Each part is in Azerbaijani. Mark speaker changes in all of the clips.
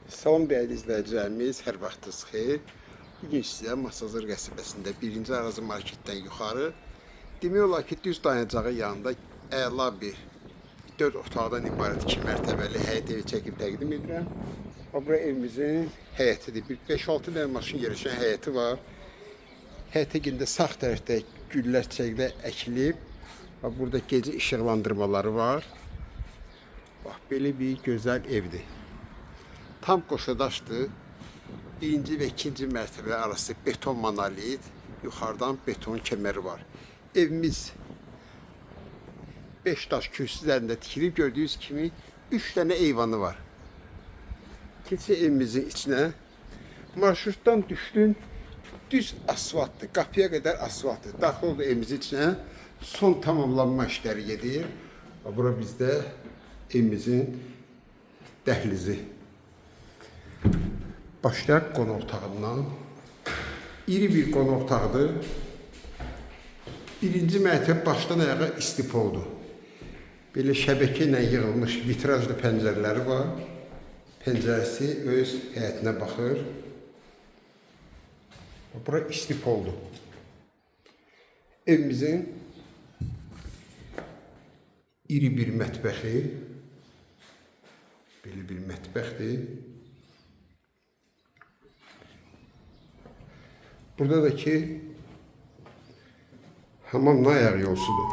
Speaker 1: Salam dəyərli izləyicilərimiz, hər vaxtınız xeyir. Bugün sizə Masazır qəsəbəsində 1-ci Arazı marketdən yuxarı, demək olar ki, düz dayanacağı yanında əla bir 4 otaqdan ibarət 2 mərtəbəli həyət evi çəkib təqdim edirəm. Bura evimizin həyətidir. Bir 5-6 dənə maşın yerləşən həyəti var. Həyətə girəndə sağ tərəfdə güllər çiçəklər əkilib. Burada gecə işıqlandırmaları var. Bax, belə bir gözəl evdir. Tam qoşadaşdır. Birinci və ikinci mərtəbə arası beton monolit, yuxarıdan beton kəməri var. Evimiz 5 daş kürsülərində tikilib, gördüyünüz kimi 3 dənə eyvanı var. Keçək evimizin içinə. Marşrutdan düşdün, düz asfaltdır, qapıya qədər asfaltdır. Daxil oldu evimizin içinə, son tamamlanma işləri gedir. Bura bizdə evimizin dəhlizi. Başlayaq qonaq otağından. İri bir qonaq otağıdır. Birinci mərtəbə başdan ayağa istipoldur. Belə şəbəkə ilə yığılmış vitrajlı pəncərələri var. Pəncərəsi öz həyətinə baxır. Bura istipoldur. Evimizin iri bir mətbəxi. Belə bir mətbəxdir. Burada da ki hamamla ayaq yolsudur.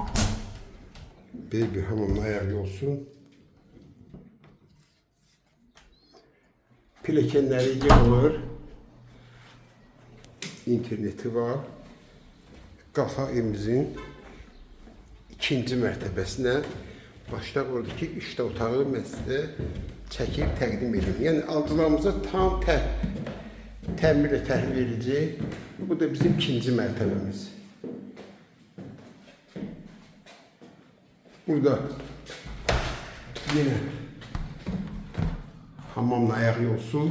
Speaker 1: Belə bir hamamla ayaq yolsu. Pilləkənləri yığılır. İnterneti var. Qalxaq evimizin ikinci mərtəbəsinə. Başlayaq oradakı 3 otağı mən sizə çəkib təqdim edim. Yəni aldıqlarımıza tam təmirlə təhvil verici. Bu da bizim ikinci mərtəbəmiz. Burada yine hamamla ayaq yolsu.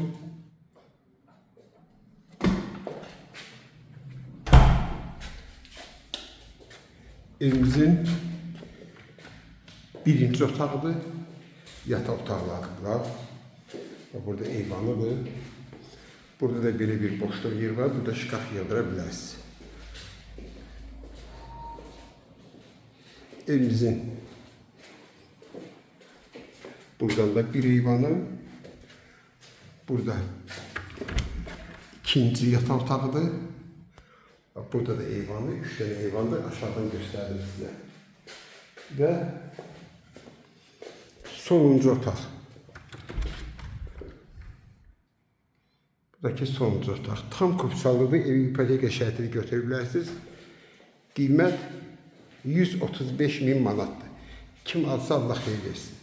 Speaker 1: Evimizin birinci otağıdır. Yataq otaqları var. Burada eyvanıdır. Burada da belə bir boşluq yer var. Burada şkaf yığdıra bilərsiniz. Evimizin buradan da bir eyvanı. Burada ikinci yataq otağıdır. Burada da eyvanı, 3 tane eyvandır. Aşağıdan gösterdim size. Ve sonuncu otaq. Buradakı sonuncu otaq. Tam kupçalıdır. Evi ipoteka şərtini götürə bilərsiniz. Qiymət 135.000 manatdır. Kim alsa Allah xeyir versin.